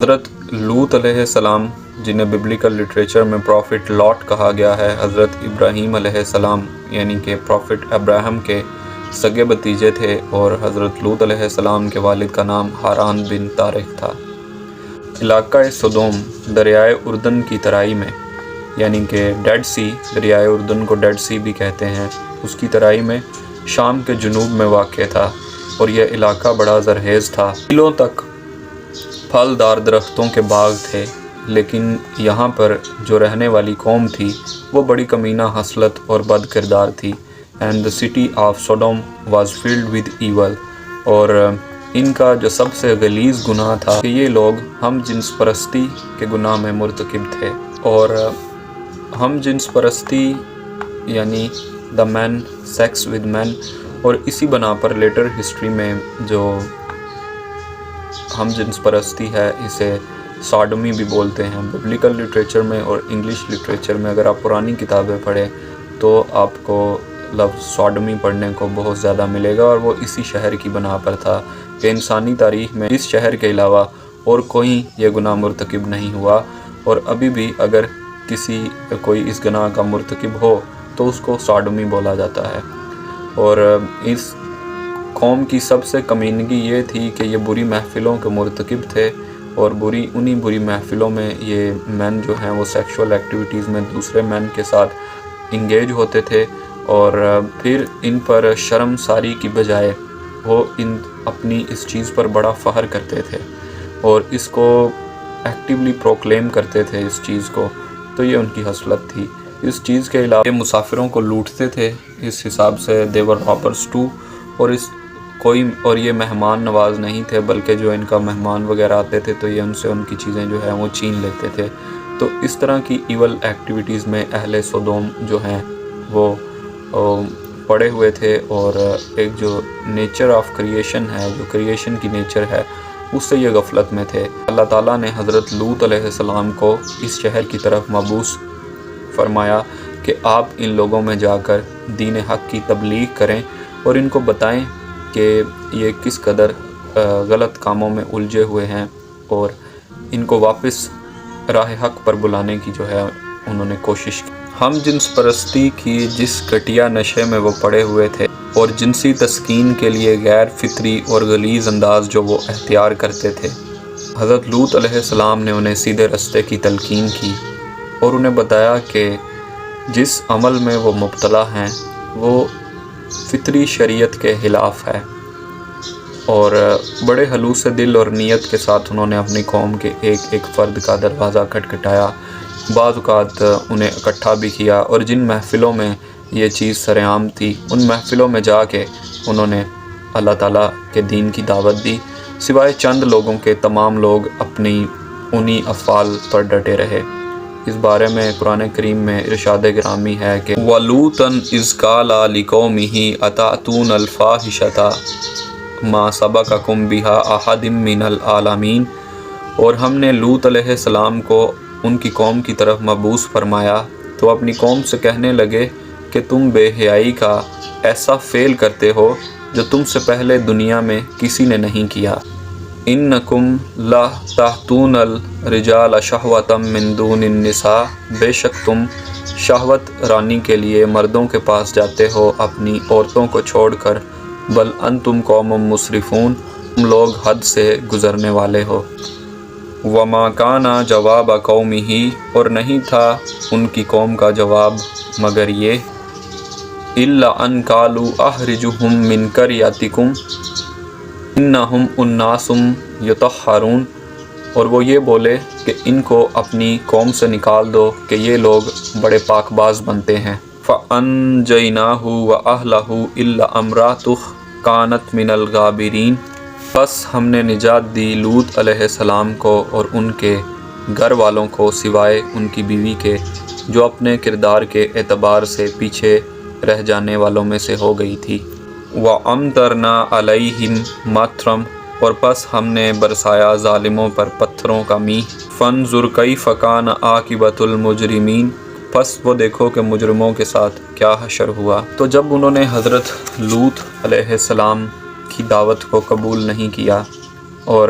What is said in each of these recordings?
حضرت لوط علیہ السلام جنہیں ببلیکل لٹریچر میں پروفٹ لاٹ کہا گیا ہے، حضرت ابراہیم علیہ السلام یعنی کہ پروفٹ ابراہیم کے سگے بھتیجے تھے، اور حضرت لوط علیہ السلام کے والد کا نام ہاران بن طارق تھا۔ علاقہ سودوم دریائے اردن کی ترائی میں یعنی کہ ڈیڈ سی، دریائے اردن کو ڈیڈ سی بھی کہتے ہیں، اس کی ترائی میں شام کے جنوب میں واقع تھا، اور یہ علاقہ بڑا زرخیز تھا۔ میلوں تک پھلدار درختوں کے باغ تھے، لیکن یہاں پر جو رہنے والی قوم تھی وہ بڑی کمینہ خصلت اور بد کردار تھی۔ and the city of Sodom was filled with evil، اور ان کا جو سب سے غلیظ گناہ تھا کہ یہ لوگ ہم جنس پرستی کے گناہ میں مرتکب تھے، اور ہم جنس پرستی یعنی the men sex with men، اور اسی بنا پر لیٹر ہسٹری میں جو ہم جنس پرستی ہے اسے ساڈومی بھی بولتے ہیں۔ ببلیکل لٹریچر میں اور انگلش لٹریچر میں اگر آپ پرانی کتابیں پڑھیں تو آپ کو لفظ ساڈومی پڑھنے کو بہت زیادہ ملے گا، اور وہ اسی شہر کی بنا پر تھا کہ انسانی تاریخ میں اس شہر کے علاوہ اور کوئی یہ گناہ مرتکب نہیں ہوا، اور ابھی بھی اگر کوئی اس گناہ کا مرتکب ہو تو اس کو ساڈومی بولا جاتا ہے۔ اور اس قوم کی سب سے کمینگی یہ تھی کہ یہ بری محفلوں کے مرتکب تھے، اور انہی بری محفلوں میں یہ مین جو ہیں وہ سیکشول ایکٹیویٹیز میں دوسرے مین کے ساتھ انگیج ہوتے تھے، اور پھر ان پر شرم ساری کی بجائے وہ اپنی اس چیز پر بڑا فخر کرتے تھے اور اس کو ایکٹیولی پروکلیم کرتے تھے اس چیز کو۔ تو یہ ان کی خصلت تھی۔ اس چیز کے علاوہ یہ مسافروں کو لوٹتے تھے، اس حساب سے they were robbers too، اور یہ مہمان نواز نہیں تھے، بلکہ جو ان کا مہمان وغیرہ آتے تھے تو یہ ان سے ان کی چیزیں جو ہے وہ چھین لیتے تھے۔ تو اس طرح کی ایول ایکٹیویٹیز میں اہل سودوم جو ہیں وہ پڑے ہوئے تھے، اور ایک جو نیچر آف کریشن ہے، جو کریشن کی نیچر ہے، اس سے یہ غفلت میں تھے۔ اللہ تعالیٰ نے حضرت لوط علیہ السلام کو اس شہر کی طرف مبعوث فرمایا کہ آپ ان لوگوں میں جا کر دین حق کی تبلیغ کریں اور ان کو بتائیں کہ یہ کس قدر غلط کاموں میں الجھے ہوئے ہیں، اور ان کو واپس راہ حق پر بلانے کی جو ہے انہوں نے کوشش کی۔ ہم جنس پرستی کی جس گھٹیا نشے میں وہ پڑے ہوئے تھے، اور جنسی تسکین کے لیے غیر فطری اور غلیظ انداز جو وہ اختیار کرتے تھے، حضرت لوط علیہ السلام نے انہیں سیدھے رستے کی تلقین کی اور انہیں بتایا کہ جس عمل میں وہ مبتلا ہیں وہ فطری شریعت کے خلاف ہے، اور بڑے خلوص دل اور نیت کے ساتھ انہوں نے اپنی قوم کے ایک ایک فرد کا دروازہ کھٹکھٹایا، بعض اوقات انہیں اکٹھا بھی کیا، اور جن محفلوں میں یہ چیز سرعام تھی ان محفلوں میں جا کے انہوں نے اللہ تعالیٰ کے دین کی دعوت دی۔ سوائے چند لوگوں کے تمام لوگ اپنی انہی افعال پر ڈٹے رہے۔ اس بارے میں قرآن کریم میں ارشاد گرامی ہے کہ وَلُوطًا إِذْ قَالَ لِقَوْمِهِ أَتَأْتُونَ الْفَاحِشَةَ مَا سَبَقَكُم بِهَا أَحَدٌ مِّنَ الْعَالَمِينَ، اور ہم نے لوط علیہ السلام کو ان کی قوم کی طرف مبعوث فرمایا تو اپنی قوم سے کہنے لگے کہ تم بے حیائی کا ایسا فعل کرتے ہو جو تم سے پہلے دنیا میں کسی نے نہیں کیا۔ اِنَّكُمْ لَتَأْتُونَ الرِّجَالَ شَهْوَةً مِّن دُونِ النِّسَاءِ، بے شک تم شہوت رانی کے لیے مردوں کے پاس جاتے ہو اپنی عورتوں کو چھوڑ کر، بل انتم قوم مسرفون، تم لوگ حد سے گزرنے والے ہو۔ وَمَا كَانَ جَوَابَ قَوْمِهِ، اور نہیں تھا ان کی قوم کا جواب مگر یہ إِلَّا أَن قَالُوا أَخْرِجُوهُم مِّن قَرْيَتِكُمْ إِنَّهُمْ أُنَاسٌ يَتَطَهَّرُونَ، اور وہ یہ بولے کہ ان کو اپنی قوم سے نکال دو کہ یہ لوگ بڑے پاک باز بنتے ہیں۔ فَأَنجَيْنَاهُ وَأَهْلَهُ إِلَّا امْرَأَتَهُ كَانَتْ مِنَ الْغَابِرِينَ، بس ہم نے نجات دی لوط علیہ السلام کو اور ان کے گھر والوں کو سوائے ان کی بیوی کے جو اپنے کردار کے اعتبار سے پیچھے رہ جانے والوں میں سے ہو گئی تھی۔ وَأَمْطَرْنَا عَلَيْهِمْ مَطْرًا، اور پس ہم نے برسایا ظالموں پر پتھروں کا میہ۔ فَانظُرْ كَيْفَ كَانَ عَاقِبَةُ الْمُجْرِمِينَ، پس وہ دیکھو کہ مجرموں کے ساتھ کیا حشر ہوا۔ تو جب انہوں نے حضرت لوط علیہ السلام کی دعوت کو قبول نہیں کیا اور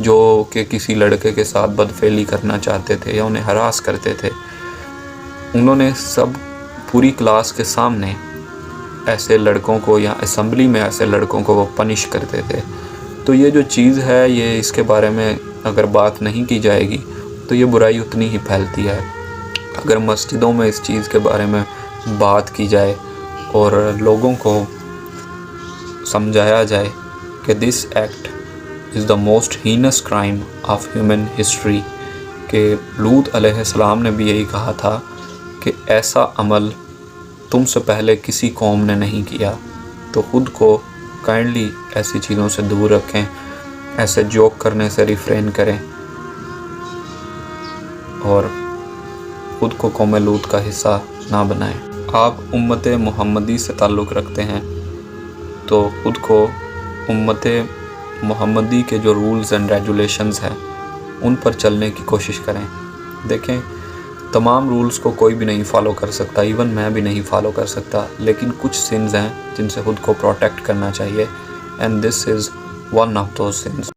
جو کہ کسی لڑکے کے ساتھ بدفعلی کرنا چاہتے تھے یا انہیں ہراس کرتے تھے، انہوں نے سب پوری کلاس کے سامنے ایسے لڑکوں کو یا اسمبلی میں ایسے لڑکوں کو وہ پنش کرتے تھے۔ تو یہ جو چیز ہے، یہ اس کے بارے میں اگر بات نہیں کی جائے گی تو یہ برائی اتنی ہی پھیلتی ہے۔ اگر مسجدوں میں اس چیز کے بارے میں بات کی جائے اور لوگوں کو سمجھایا جائے کہ this act is the most hence crime of human history, کہ لوط علیہ السلام نے بھی یہی کہا تھا کہ ایسا عمل تم سے پہلے کسی قوم نے نہیں کیا، تو خود کو کائنڈلی ایسی چیزوں سے دور رکھیں، ایسے جوک کرنے سے ریفرین کریں اور خود کو قوم لوط کا حصہ نہ بنائیں۔ آپ امت محمدی سے تعلق رکھتے ہیں تو خود کو امت محمدی کے جو رولز اینڈ ریگولیشنز ہیں ان پر چلنے کی کوشش کریں۔ دیکھیں، تمام رولز کو کوئی بھی نہیں فالو کر سکتا، ایون میں بھی نہیں فالو کر سکتا، لیکن کچھ سنز ہیں جن سے خود کو پروٹیکٹ کرنا چاہیے، and this is one of those sons.